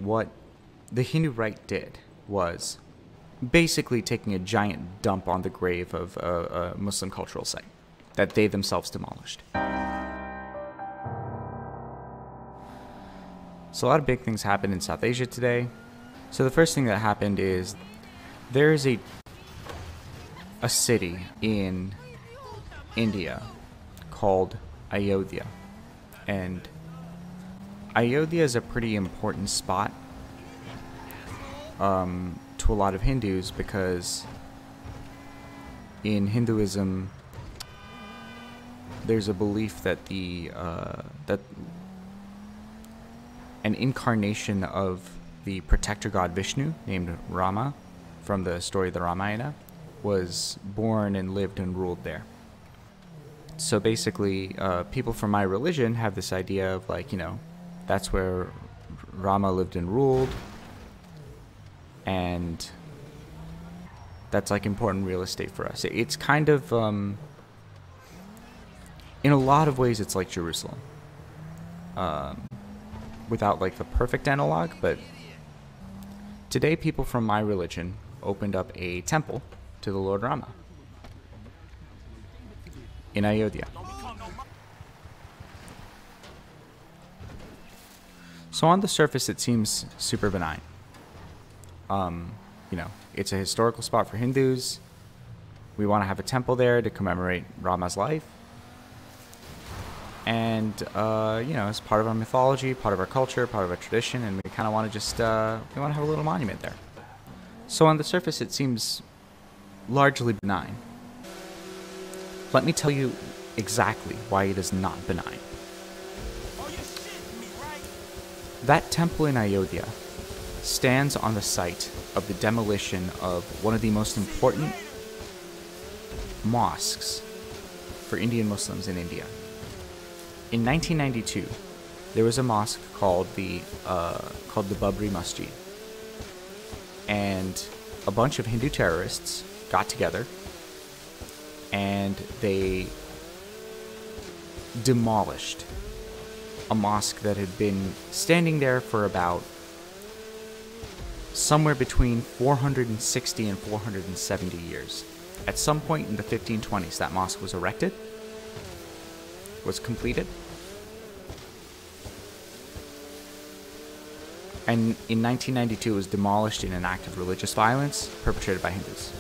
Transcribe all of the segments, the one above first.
what the Hindu right did was basically taking a giant dump on the grave of a Muslim cultural site that they themselves demolished. So a lot of big things happened in South Asia today. So the first thing that happened is there is a city in India called Ayodhya. And Ayodhya is a pretty important spot to a lot of Hindus, because in Hinduism there's a belief that that an incarnation of the protector god Vishnu, named Rama, from the story of the Ramayana, was born and lived and ruled there. So basically, people from my religion have this idea of, like, you know, that's where Rama lived and ruled, and that's like important real estate for us. It's kind of, in a lot of ways, it's like Jerusalem. Without like the perfect analog, but today people from my religion opened up a temple to the Lord Rama in Ayodhya. So on the surface it seems super benign. You know, it's a historical spot for Hindus. We want to have a temple there to commemorate Rama's life. And, you know, it's part of our mythology, part of our culture, part of our tradition, and we kind of want to just, we want to have a little monument there. So on the surface, it seems largely benign. Let me tell you exactly why it is not benign. That temple in Ayodhya stands on the site of the demolition of one of the most important mosques for Indian Muslims in India. In 1992, there was a mosque called the Babri Masjid, and a bunch of Hindu terrorists got together and they demolished a mosque that had been standing there for about somewhere between 460 and 470 years. At some point in the 1520s, that mosque was erected, was completed, and in 1992 it was demolished in an act of religious violence perpetrated by Hindus.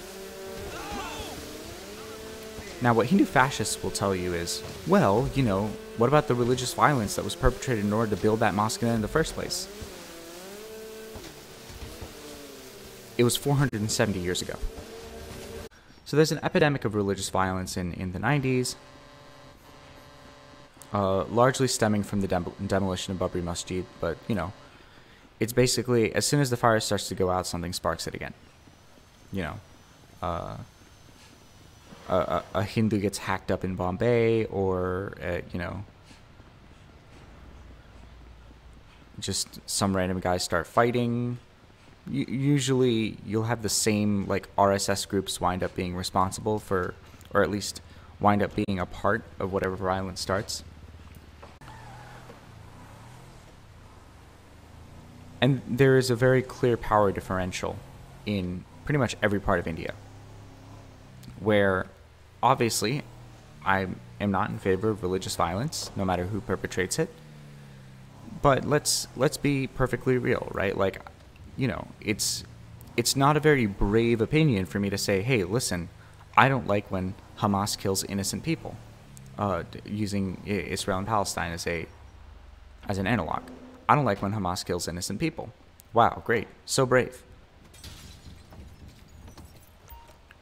Now, what Hindu fascists will tell you is, well, you know, what about the religious violence that was perpetrated in order to build that mosque in the first place? It was 470 years ago. So there's an epidemic of religious violence in the 90s, largely stemming from the demolition of Babri Masjid, but, you know, it's basically, as soon as the fire starts to go out, something sparks it again. You know, a Hindu gets hacked up in Bombay, or, you know, just some random guys start fighting. Usually you'll have the same, like, RSS groups wind up being responsible for, or at least wind up being a part of whatever violence starts. And there is a very clear power differential in pretty much every part of India, where obviously I am not in favor of religious violence, no matter who perpetrates it. But let's be perfectly real, right? Like, you know, it's not a very brave opinion for me to say, hey, listen, I don't like when Hamas kills innocent people, using Israel and Palestine as an analog. I don't like when Hamas kills innocent people. Wow, great. So brave.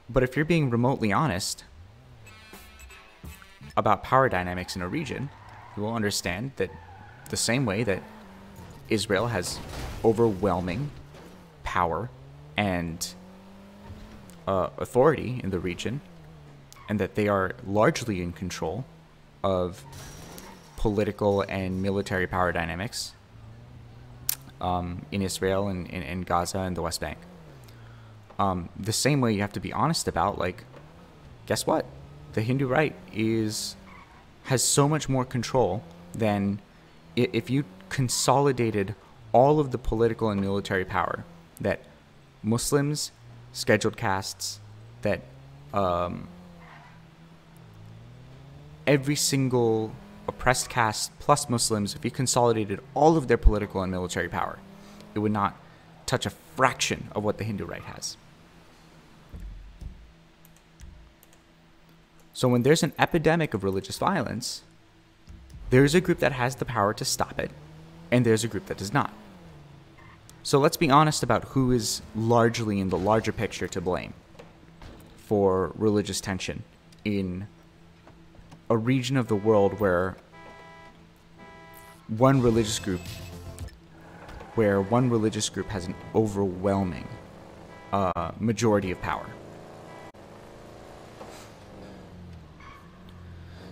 But if you're being remotely honest about power dynamics in a region, you will understand that the same way that Israel has overwhelming power and authority in the region, and that they are largely in control of political and military power dynamics in Israel and in Gaza and the West Bank. The same way you have to be honest about, like, guess what? The Hindu right has so much more control than if you consolidated all of the political and military power that Muslims, scheduled castes, that every single oppressed caste plus Muslims, if you consolidated all of their political and military power, it would not touch a fraction of what the Hindu right has. So when there's an epidemic of religious violence, there's a group that has the power to stop it, and there's a group that does not. So let's be honest about who is largely in the larger picture to blame for religious tension in a region of the world where one religious group has an overwhelming majority of power.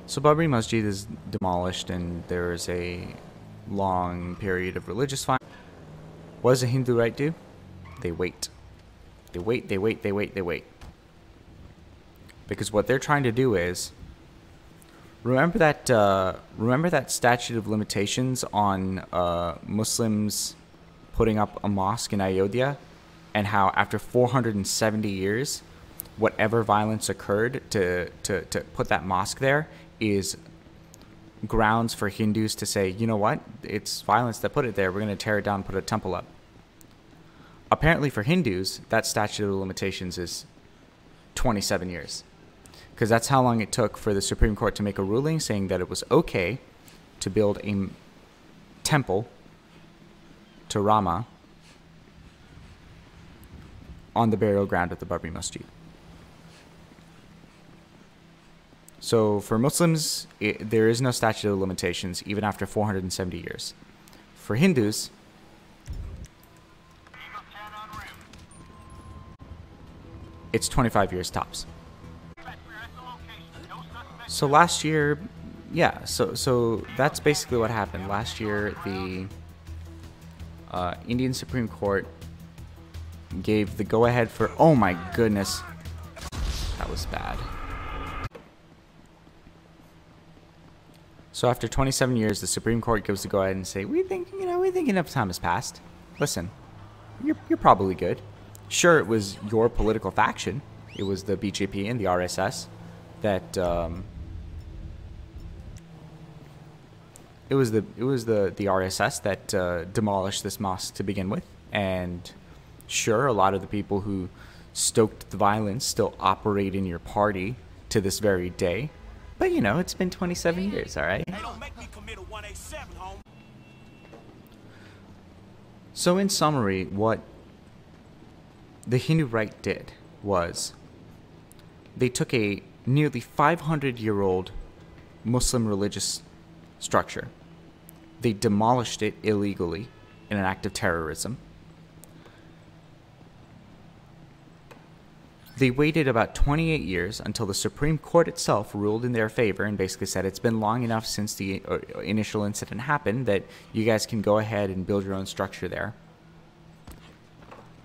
So Babri Masjid is demolished, and there is a long period of religious violence. What does the Hindu right do? They wait. They wait, they wait, they wait, they wait. Because what they're trying to do is, remember that statute of limitations on Muslims putting up a mosque in Ayodhya, and how after 470 years, whatever violence occurred to put that mosque there is grounds for Hindus to say, you know what, it's violence that put it there, we're going to tear it down and put a temple up. Apparently for Hindus, that statute of limitations is 27 years. Because that's how long it took for the Supreme Court to make a ruling saying that it was okay to build a temple to Rama on the burial ground of the Babri Masjid. So for Muslims, there is no statute of limitations even after 470 years. For Hindus, it's 25 years tops. So last year, yeah, so that's basically what happened. Last year, the Indian Supreme Court gave the go-ahead for, oh my goodness, that was bad. So after 27 years, the Supreme Court gives the go-ahead and say, we think enough time has passed. Listen, you're probably good. Sure, it was your political faction. It was the BJP and the RSS that it was the RSS that demolished this mosque to begin with. And sure, a lot of the people who stoked the violence still operate in your party to this very day. But you know, it's been 27 years, all right? So in summary, what the Hindu right did was they took a nearly 500-year-old Muslim religious structure. They demolished it illegally in an act of terrorism. They waited about 28 years until the Supreme Court itself ruled in their favor and basically said it's been long enough since the initial incident happened that you guys can go ahead and build your own structure there.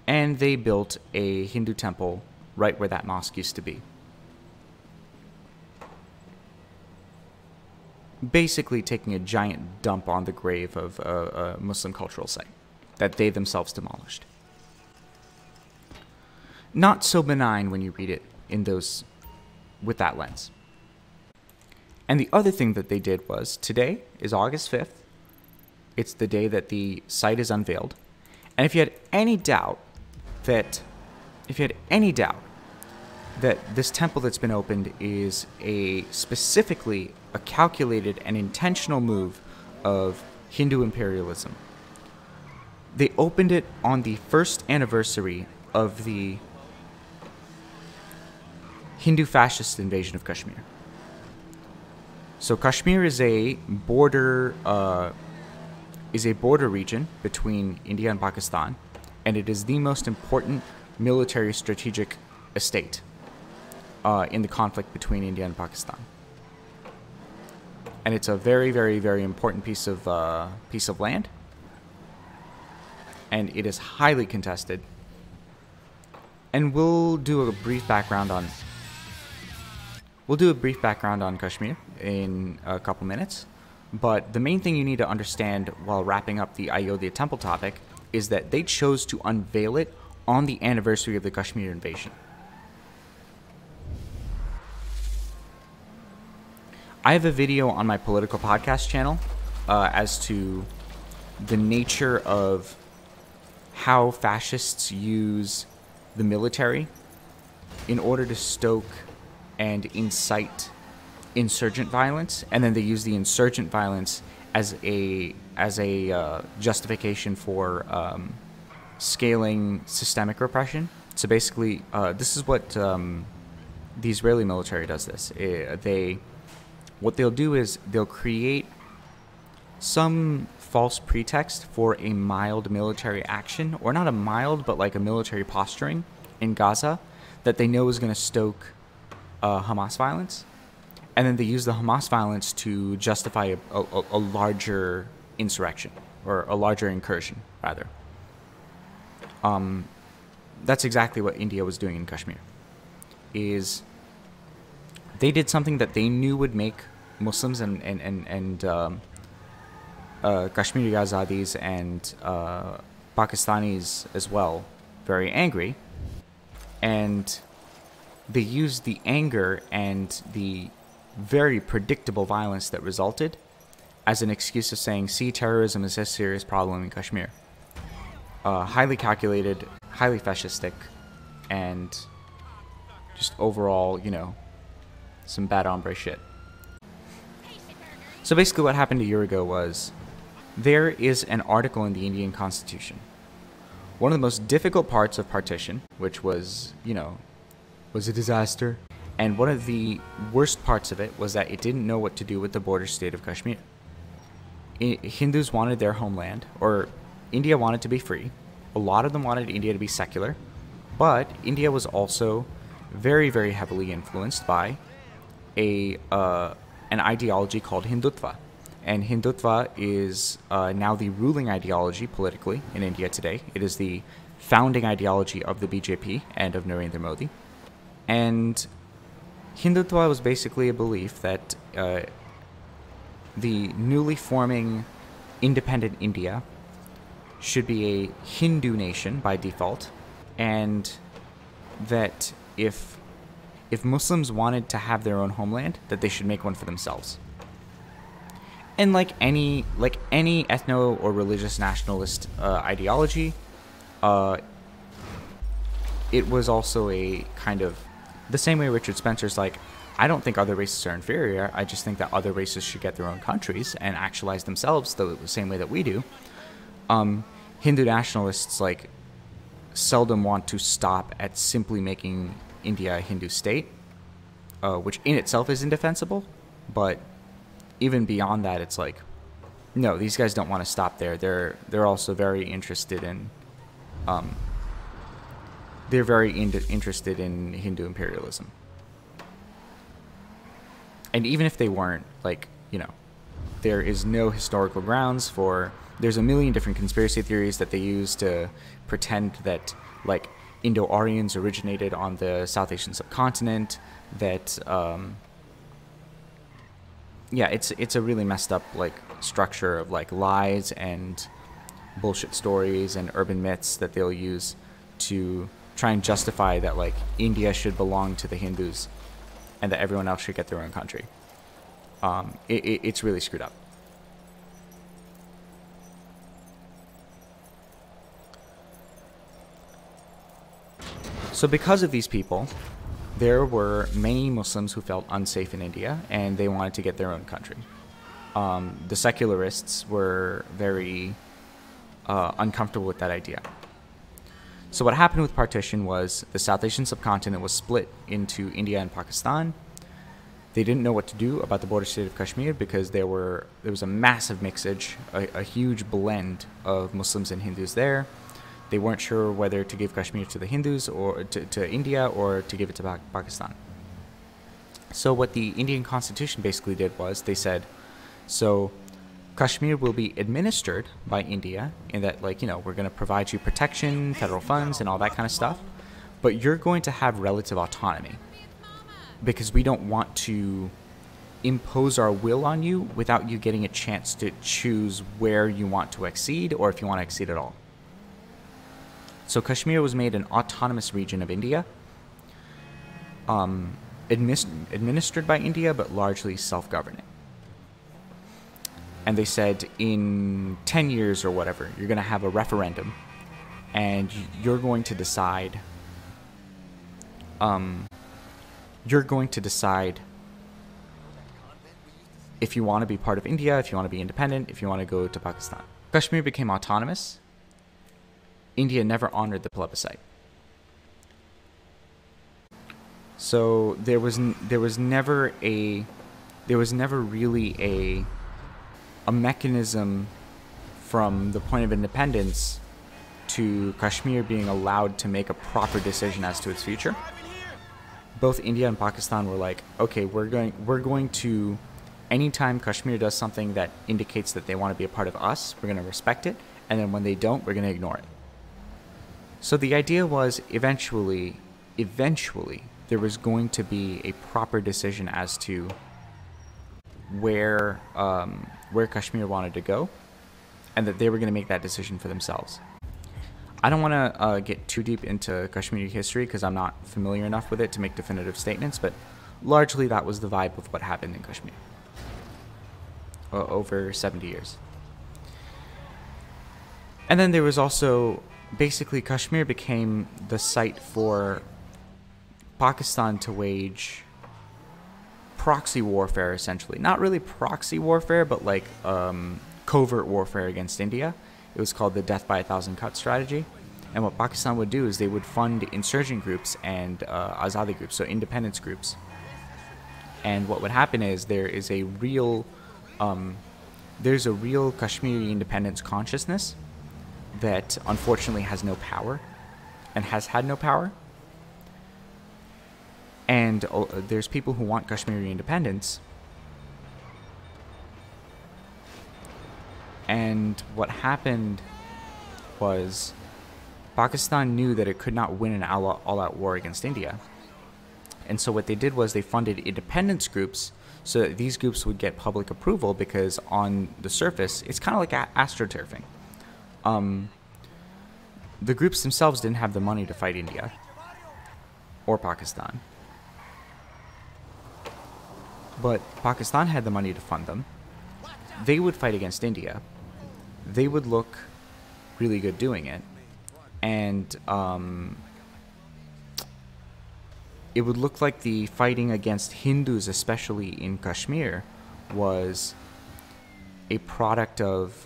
And they built a Hindu temple right where that mosque used to be. Basically taking a giant dump on the grave of a Muslim cultural site that they themselves demolished. Not so benign when you read it in those, with that lens. And the other thing that they did was, today is August 5th. It's the day that the site is unveiled. And if you had any doubt that this temple that's been opened is specifically a calculated and intentional move of Hindu imperialism, they opened it on the first anniversary of the Hindu fascist invasion of Kashmir. So Kashmir is a border region between India and Pakistan, and it is the most important military strategic estate in the conflict between India and Pakistan. And it's a very, very, very important piece of land, and it is highly contested. And we'll do a brief background on Kashmir in a couple minutes. But the main thing you need to understand while wrapping up the Ayodhya temple topic is that they chose to unveil it on the anniversary of the Kashmir invasion. I have a video on my political podcast channel as to the nature of how fascists use the military in order to stoke and incite insurgent violence, and then they use the insurgent violence as a justification for scaling systemic repression. So basically, this is what the Israeli military does. What they'll do is they'll create some false pretext for a mild military action, or not a mild, but like a military posturing in Gaza that they know is going to stoke Hamas violence. And then they use the Hamas violence to justify a larger insurrection, or a larger incursion, rather. That's exactly what India was doing in Kashmir. Is they did something that they knew would make Muslims and Kashmiri Azadis and Pakistanis as well very angry, and they used the anger and the very predictable violence that resulted as an excuse of saying, see, terrorism is a serious problem in Kashmir. Highly calculated, highly fascistic, and just overall, you know, some bad hombre shit. So basically what happened a year ago was, there is an article in the Indian Constitution. One of the most difficult parts of partition, which was, you know, was a disaster. And one of the worst parts of it was that it didn't know what to do with the border state of Kashmir. Hindus wanted their homeland, or India wanted to be free. A lot of them wanted India to be secular. But India was also very, very heavily influenced by an ideology called Hindutva. And Hindutva is now the ruling ideology politically in India today. It is the founding ideology of the BJP and of Narendra Modi. And Hindutva was basically a belief that the newly forming independent India should be a Hindu nation by default, and that if Muslims wanted to have their own homeland, that they should make one for themselves. And like any ethno or religious nationalist ideology, it was also a kind of the same way Richard Spencer's like, I don't think other races are inferior. I just think that other races should get their own countries and actualize themselves the same way that we do. Hindu nationalists like seldom want to stop at simply making India a Hindu state, which in itself is indefensible. But even beyond that, it's like, no, these guys don't want to stop there. They're also very interested in, interested in Hindu imperialism. And even if they weren't, like, you know, there is no historical grounds for, there's a million different conspiracy theories that they use to pretend that, like, Indo-Aryans originated on the South Asian subcontinent, that, yeah, it's a really messed up, like, structure of, like, lies and bullshit stories and urban myths that they'll use to try and justify that, like, India should belong to the Hindus and that everyone else should get their own country. It's really screwed up. So because of these people, there were many Muslims who felt unsafe in India and they wanted to get their own country. The secularists were very uncomfortable with that idea. So what happened with partition was the South Asian subcontinent was split into India and Pakistan. They didn't know what to do about the border state of Kashmir because there was a massive mixage, a huge blend of Muslims and Hindus there. They weren't sure whether to give Kashmir to the Hindus or to India or to give it to Pakistan. So what the Indian Constitution basically did was they said, so Kashmir will be administered by India in that, like, you know, we're going to provide you protection, federal funds, and all that kind of stuff. But you're going to have relative autonomy because we don't want to impose our will on you without you getting a chance to choose where you want to accede or if you want to accede at all. So Kashmir was made an autonomous region of India, administered by India, but largely self-governing. And they said in 10 years or whatever, you're going to have a referendum, and you're going to decide, if you want to be part of India, if you want to be independent, if you want to go to Pakistan. Kashmir became autonomous. India never honored the plebiscite. So there was never really a mechanism from the point of independence to Kashmir being allowed to make a proper decision as to its future. Both India and Pakistan were like, okay, we're going to, anytime Kashmir does something that indicates that they want to be a part of us, we're going to respect it, and then when they don't, we're going to ignore it. So the idea was eventually there was going to be a proper decision as to where Kashmir wanted to go, and that they were going to make that decision for themselves. I don't want to get too deep into Kashmiri history because I'm not familiar enough with it to make definitive statements, but largely that was the vibe of what happened in Kashmir over 70 years. And then there was also, basically Kashmir became the site for Pakistan to wage proxy warfare, essentially. Not really proxy warfare, but like covert warfare against India. It was called the death by 1,000 cuts strategy. And what Pakistan would do is they would fund insurgent groups and Azadi groups, so independence groups. And what would happen is there's a real Kashmiri independence consciousness that unfortunately has no power and has had no power. And there's people who want Kashmiri independence. And what happened was Pakistan knew that it could not win an all-out war against India. And so what they did was they funded independence groups so that these groups would get public approval, because on the surface, it's kind of like astroturfing. The groups themselves didn't have the money to fight India or Pakistan. But Pakistan had the money to fund them. They would fight against India. They would look really good doing it. And it would look like the fighting against Hindus, especially in Kashmir, was a product of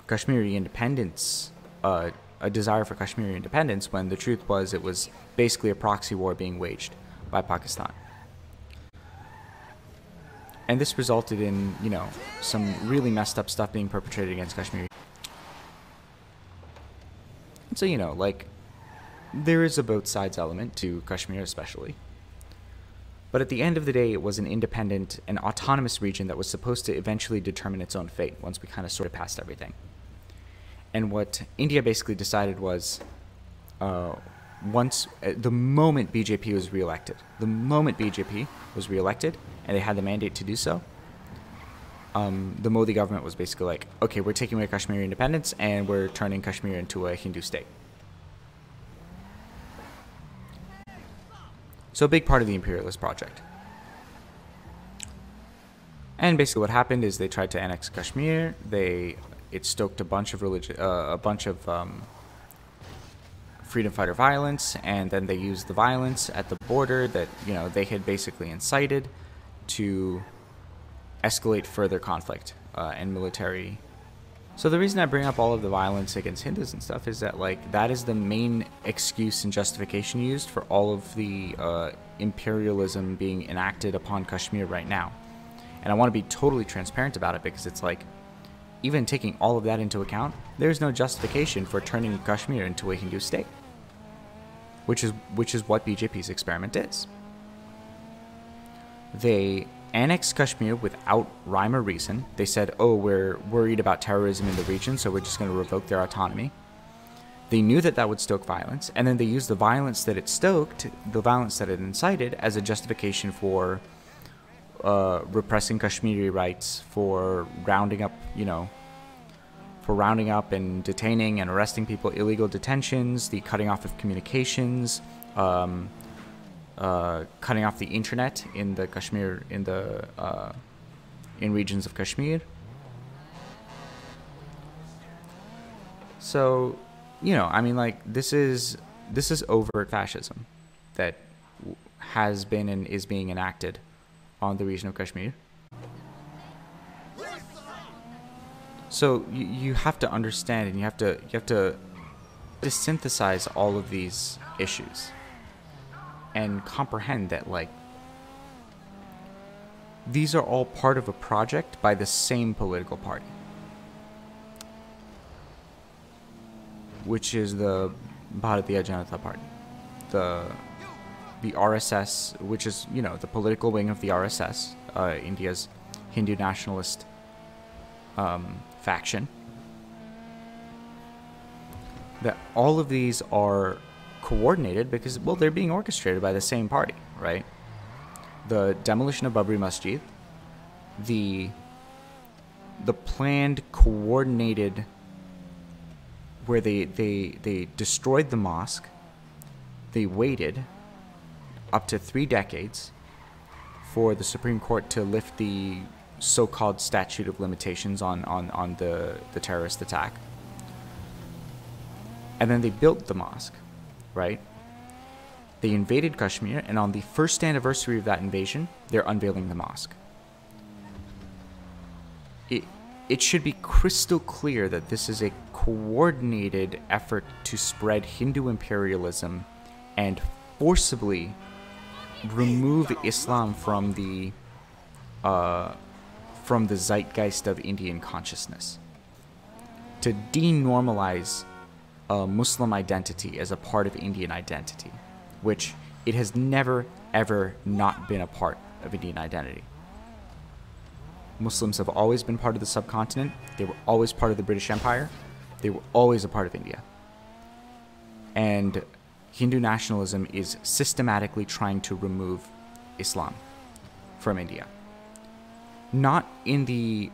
Kashmiri independence, a desire for Kashmiri independence, when the truth was it was basically a proxy war being waged by Pakistan. And this resulted in, some really messed up stuff being perpetrated against Kashmir. And so, there is a both sides element to Kashmir especially. But at the end of the day, it was an independent and autonomous region that was supposed to eventually determine its own fate once we kind of sorted past everything. And what India basically decided was, the moment BJP was reelected, and they had the mandate to do so, the Modi government was basically like, okay, we're taking away Kashmiri independence and we're turning Kashmir into a Hindu state. So a big part of the imperialist project. And basically what happened is they tried to annex Kashmir. It stoked a bunch of freedom fighter violence, and then they used the violence at the border that they had basically incited to escalate further conflict and military. So the reason I bring up all of the violence against Hindus and stuff is that that is the main excuse and justification used for all of the imperialism being enacted upon Kashmir right now. And I want to be totally transparent about it, because it's even taking all of that into account, there's no justification for turning Kashmir into a Hindu state, which is what BJP's experiment is. They annexed Kashmir without rhyme or reason. They said, oh, we're worried about terrorism in the region, so we're just going to revoke their autonomy. They knew that would stoke violence, and then they used the violence that it stoked, the violence that it incited, as a justification for repressing Kashmiri rights, for rounding up, and detaining and arresting people, illegal detentions, the cutting off of communications, cutting off the internet in the Kashmir, in regions of Kashmir. So, this is overt fascism that has been and is being enacted on the region of Kashmir. So you have to understand, and you have to synthesize all of these issues and comprehend that, like, these are all part of a project by the same political party, which is the Bharatiya Janata Party, the RSS, which is, the political wing of the RSS, India's Hindu nationalist faction. That all of these are coordinated because, well, they're being orchestrated by the same party, right? The demolition of Babri Masjid, the planned, coordinated, where they destroyed the mosque. They waited up to 3 decades for the Supreme Court to lift the so-called statute of limitations on the terrorist attack. And then they built the mosque, right? They invaded Kashmir, and on the first anniversary of that invasion, they're unveiling the mosque. It should be crystal clear that this is a coordinated effort to spread Hindu imperialism and forcibly remove Islam from the zeitgeist of Indian consciousness, to denormalize Muslim identity as a part of Indian identity, which it has never, ever not been a part of Indian identity. Muslims have always been part of the subcontinent. They were always part of the British Empire. They were always a part of India. And Hindu nationalism is systematically trying to remove Islam from India. Not in the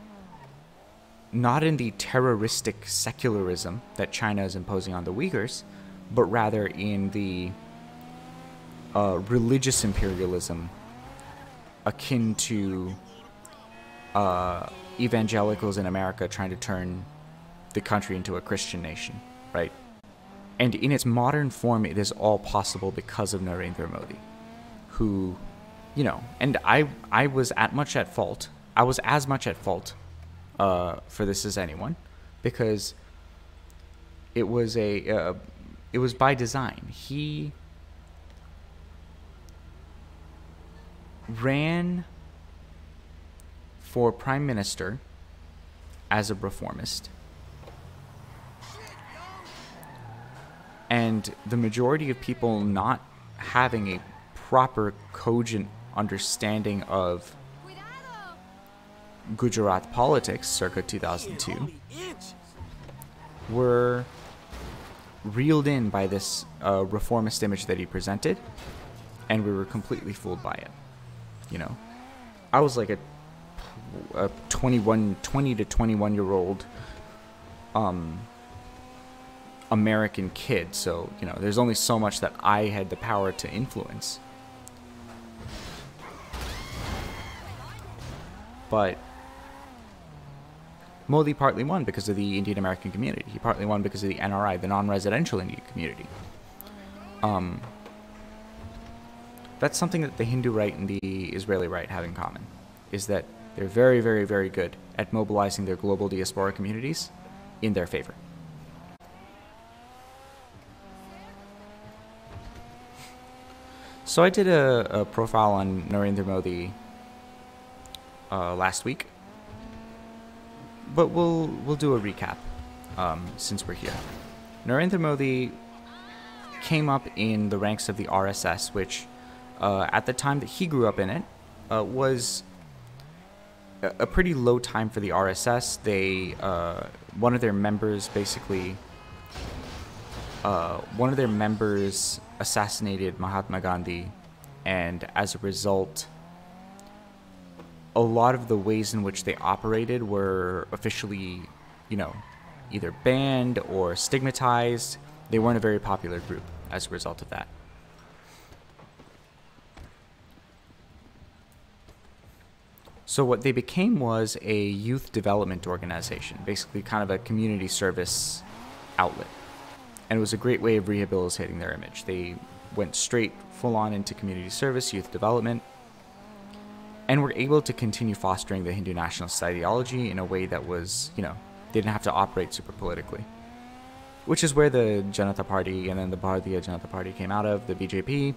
terroristic secularism that China is imposing on the Uyghurs, but rather in the religious imperialism akin to evangelicals in America trying to turn the country into a Christian nation, right? And in its modern form, it is all possible because of Narendra Modi, who, and I was as much at fault for this as anyone, because it was by design. He ran for prime minister as a reformist, and the majority of people not having a proper, cogent understanding of Gujarat politics circa 2002 were reeled in by this reformist image that he presented, and we were completely fooled by it. I was like a 20 to 21 year old American kid, so there's only so much that I had the power to influence. But Modi partly won because of the Indian American community. He partly won because of the NRI, the non-residential Indian community. That's something that the Hindu right and the Israeli right have in common, is that they're very, very, very good at mobilizing their global diaspora communities in their favor. So I did a profile on Narendra Modi last week, but we'll do a recap since we're here. Narendra Modi came up in the ranks of the RSS, which at the time that he grew up in it was a pretty low time for the RSS. They one of their members assassinated Mahatma Gandhi, and as a result a lot of the ways in which they operated were officially, either banned or stigmatized. They weren't a very popular group as a result of that. So what they became was a youth development organization, basically kind of a community service outlet. And it was a great way of rehabilitating their image. They went straight full on into community service, youth development, and were able to continue fostering the Hindu nationalist ideology in a way that was, they didn't have to operate super politically. Which is where the Janata Party and then the Bharatiya Janata Party came out of, the BJP,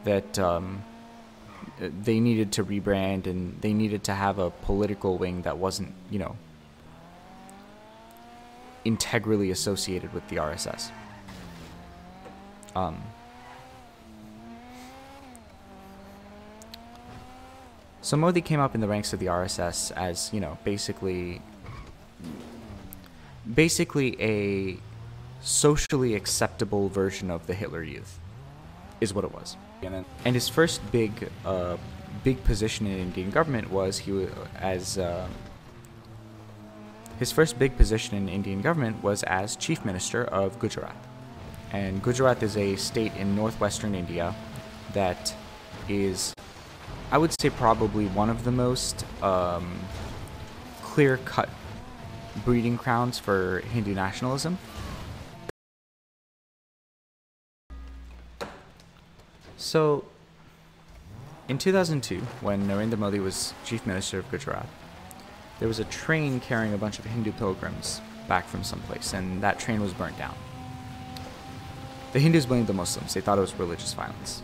that they needed to rebrand and they needed to have a political wing that wasn't, integrally associated with the RSS. So Modi came up in the ranks of the RSS as, basically a socially acceptable version of the Hitler Youth, is what it was. And his first big position in Indian government was as Chief Minister of Gujarat. And Gujarat is a state in northwestern India that is, I would say, probably one of the most clear-cut breeding grounds for Hindu nationalism. So, in 2002, when Narendra Modi was Chief Minister of Gujarat, there was a train carrying a bunch of Hindu pilgrims back from someplace, and that train was burnt down. The Hindus blamed the Muslims. They thought it was religious violence.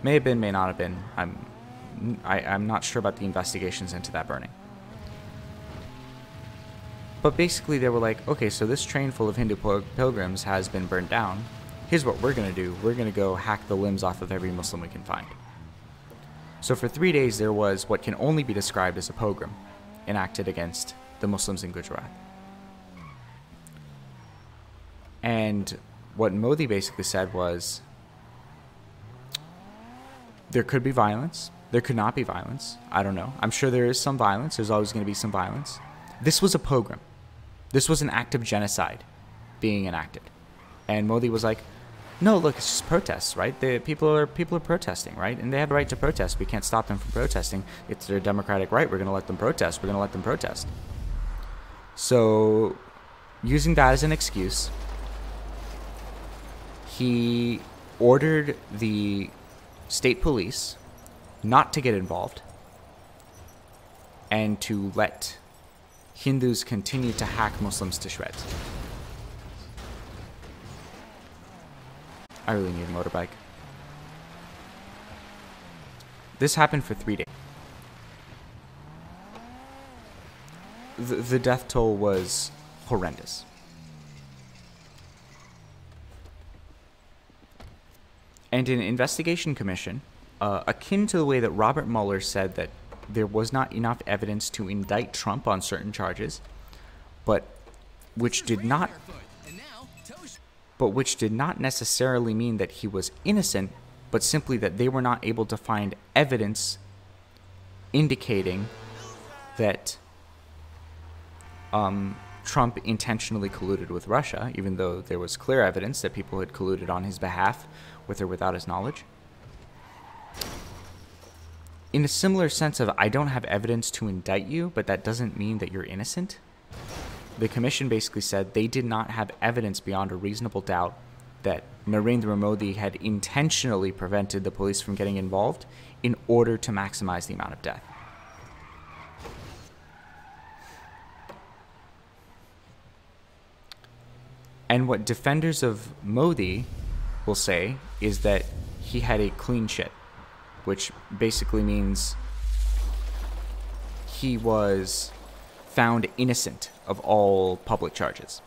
May have been, may not have been. I'm not sure about the investigations into that burning. But basically they were like, okay, so this train full of Hindu pilgrims has been burnt down. Here's what we're going to do. We're going to go hack the limbs off of every Muslim we can find. So for 3 days there was what can only be described as a pogrom enacted against the Muslims in Gujarat. And what Modi basically said was, there could be violence. There could not be violence. I don't know. I'm sure there is some violence. There's always going to be some violence. This was a pogrom. This was an act of genocide being enacted. And Modi was like, no, look, it's just protests, right? People are protesting, right? And they have the right to protest. We can't stop them from protesting. It's their democratic right. We're going to let them protest. We're going to let them protest. So, using that as an excuse, he ordered the state police not to get involved and to let Hindus continue to hack Muslims to shreds. I really need a motorbike. This happened for 3 days. The death toll was horrendous. And an investigation commission, akin to the way that Robert Mueller said that there was not enough evidence to indict Trump on certain charges, but which did not necessarily mean that he was innocent, but simply that they were not able to find evidence indicating that Trump intentionally colluded with Russia, even though there was clear evidence that people had colluded on his behalf, with or without his knowledge. In a similar sense of, I don't have evidence to indict you, but that doesn't mean that you're innocent. The commission basically said they did not have evidence beyond a reasonable doubt that Narendra Modi had intentionally prevented the police from getting involved in order to maximize the amount of death. And what defenders of Modi will say is that he had a clean shit, which basically means he was found innocent of all public charges,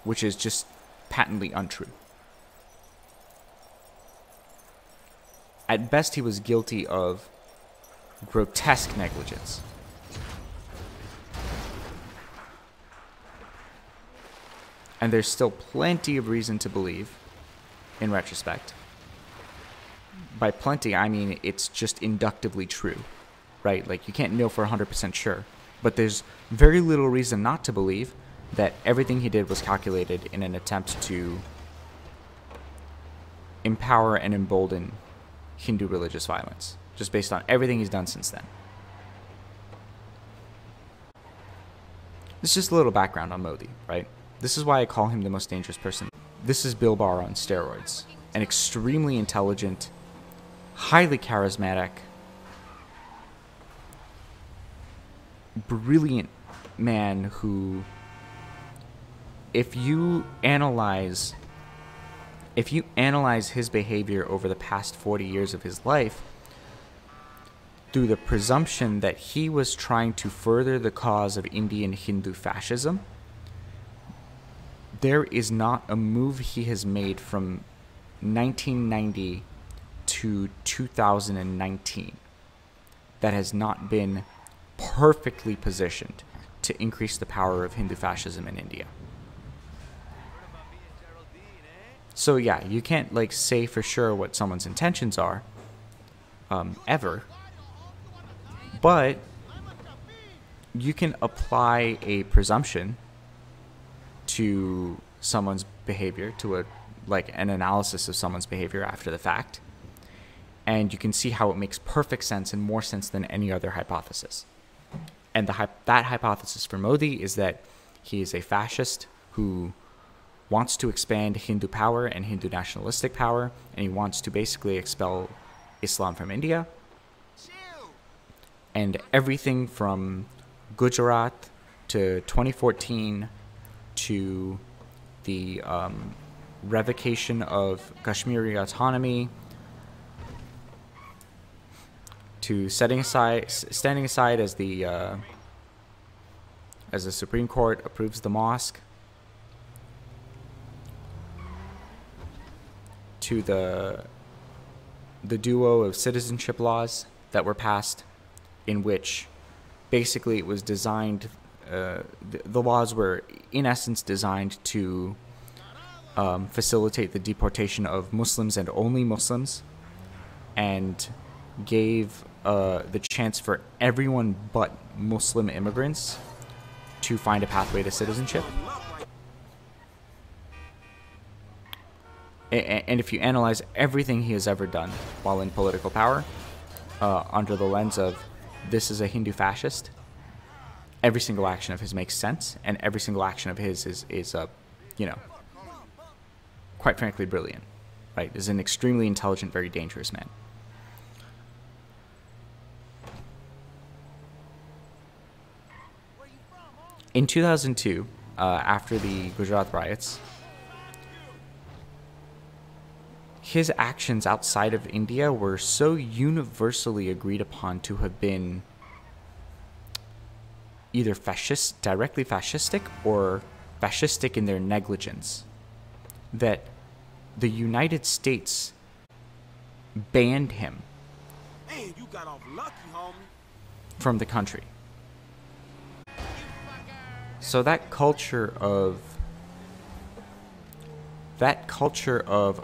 which is just patently untrue. At best, he was guilty of grotesque negligence. And there's still plenty of reason to believe, in retrospect. By plenty, I mean it's just inductively true, right? Like, you can't know for 100% sure. But there's very little reason not to believe that everything he did was calculated in an attempt to empower and embolden Hindu religious violence, just based on everything he's done since then. This is just a little background on Modi, right? This is why I call him the most dangerous person. This is Bill Barr on steroids. An extremely intelligent, highly charismatic, brilliant man who, if you analyze his behavior over the past 40 years of his life, through the presumption that he was trying to further the cause of Indian Hindu fascism, there is not a move he has made from 1990 to 2019 that has not been perfectly positioned to increase the power of Hindu fascism in India. So yeah, you can't like say for sure what someone's intentions are, ever. But you can apply a presumption to someone's behavior, to an analysis of someone's behavior after the fact, and you can see how it makes perfect sense and more sense than any other hypothesis. And that hypothesis for Modi is that he is a fascist who wants to expand Hindu power and Hindu nationalistic power, and he wants to basically expel Islam from India. And everything from Gujarat to 2014 to the revocation of Kashmiri autonomy to standing aside as the Supreme Court approves the mosque, to the duo of citizenship laws that were passed, in which basically it was designed, the laws were in essence designed to facilitate the deportation of Muslims and only Muslims, and gave the chance for everyone but Muslim immigrants to find a pathway to citizenship. And if you analyze everything he has ever done while in political power, under the lens of this is a Hindu fascist, every single action of his makes sense, and every single action of his is quite frankly brilliant, right? Is an extremely intelligent, very dangerous man. In 2002, after the Gujarat riots, his actions outside of India were so universally agreed upon to have been either directly fascistic or fascistic in their negligence, that the United States banned him you got off lucky, homie. from the country. So that culture of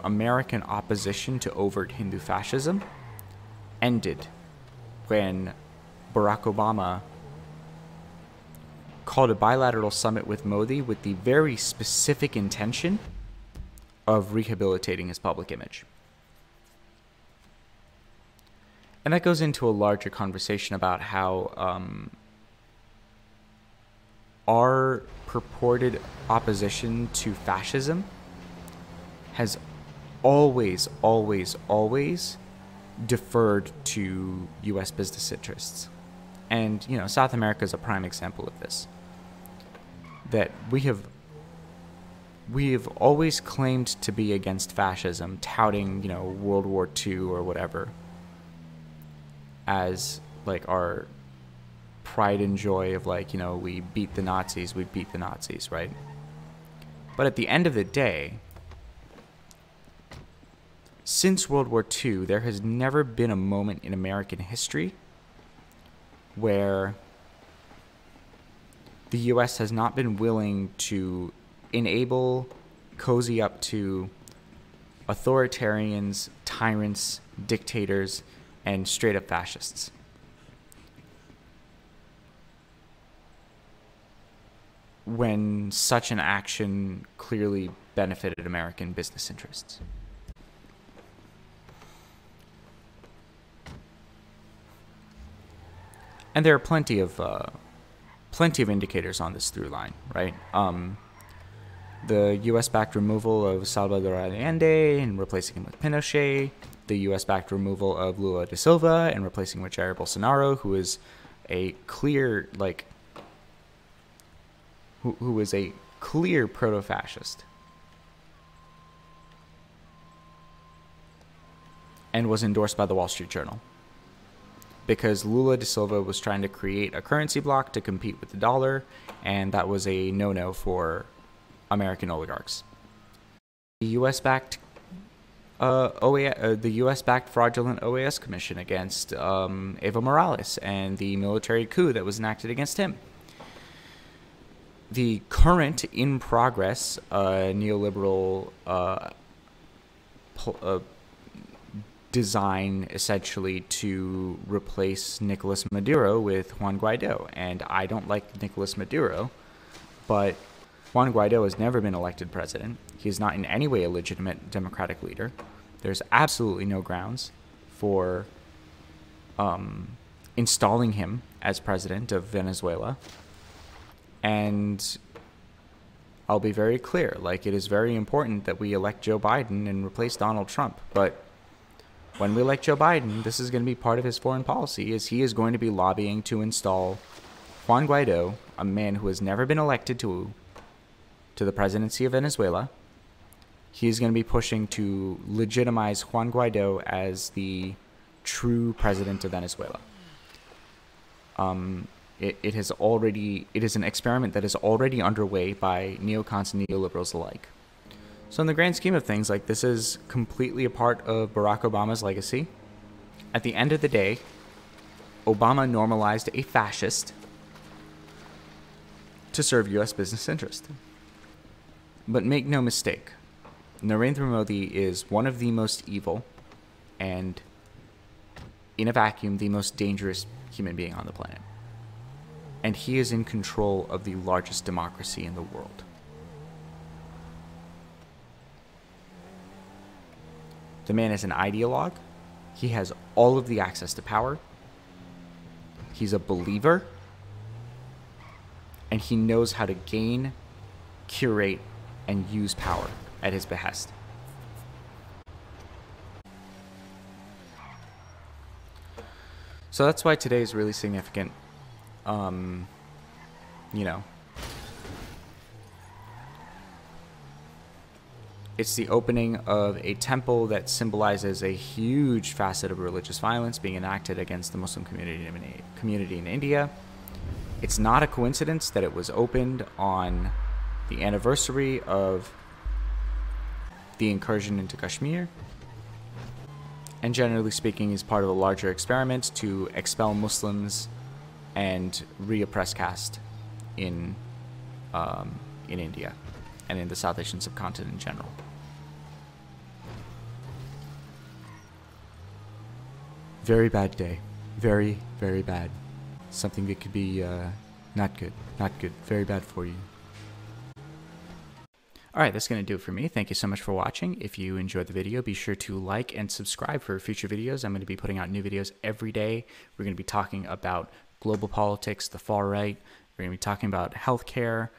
American opposition to overt Hindu fascism ended when Barack Obama called a bilateral summit with Modi with the very specific intention of rehabilitating his public image. And that goes into a larger conversation about how our purported opposition to fascism has always, always, always deferred to U.S. business interests. And, South America is a prime example of this. That we have always claimed to be against fascism, touting, World War II or whatever as, our pride and joy of, we beat the Nazis, right? But at the end of the day, since World War II, there has never been a moment in American history where the U.S. has not been willing to enable, cozy up to authoritarians, tyrants, dictators, and straight-up fascists. when such an action clearly benefited American business interests. And there are plenty of indicators on this through line, right? The U.S.-backed removal of Salvador Allende and replacing him with Pinochet, the U.S.-backed removal of Lula da Silva and replacing with Jair Bolsonaro, who is a clear, who is a clear proto-fascist, and was endorsed by the Wall Street Journal, because Lula da Silva was trying to create a currency bloc to compete with the dollar, and that was a no-no for American oligarchs. The U.S.-backed the U.S.-backed fraudulent OAS commission against Evo Morales and the military coup that was enacted against him. The current in-progress neoliberal design, essentially, to replace Nicolas Maduro with Juan Guaido. And I don't like Nicolas Maduro, but Juan Guaido has never been elected president. He is not in any way a legitimate democratic leader. There's absolutely no grounds for installing him as president of Venezuela. And I'll be very clear, it is very important that we elect Joe Biden and replace Donald Trump. But when we elect Joe Biden, this is going to be part of his foreign policy, is he is going to be lobbying to install Juan Guaido, a man who has never been elected to the presidency of Venezuela. He's going to be pushing to legitimize Juan Guaido as the true president of Venezuela. It is an experiment that is already underway by neocons and neoliberals alike. So in the grand scheme of things, this is completely a part of Barack Obama's legacy. At the end of the day, Obama normalized a fascist to serve U.S. business interest. But make no mistake, Narendra Modi is one of the most evil and, in a vacuum, the most dangerous human being on the planet. And he is in control of the largest democracy in the world. The man is an ideologue. He has all of the access to power. He's a believer. And he knows how to gain, curate, and use power at his behest. So that's why today is really significant. It's the opening of a temple that symbolizes a huge facet of religious violence being enacted against the Muslim community in India. It's not a coincidence that it was opened on the anniversary of the incursion into Kashmir, and generally speaking is part of a larger experiment to expel Muslims and reoppress caste in India and in the South Asian subcontinent in general. Very bad day. Very, very bad. Something that could be not good. Not good. Very bad for you. Alright, that's going to do it for me. Thank you so much for watching. If you enjoyed the video, be sure to like and subscribe for future videos. I'm going to be putting out new videos every day. We're going to be talking about global politics, the far right. We're going to be talking about healthcare.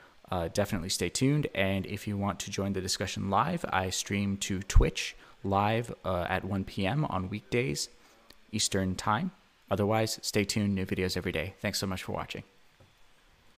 Definitely stay tuned. And if you want to join the discussion live, I stream to Twitch live at 1 p.m. on weekdays, Eastern Time. Otherwise, stay tuned. New videos every day. Thanks so much for watching.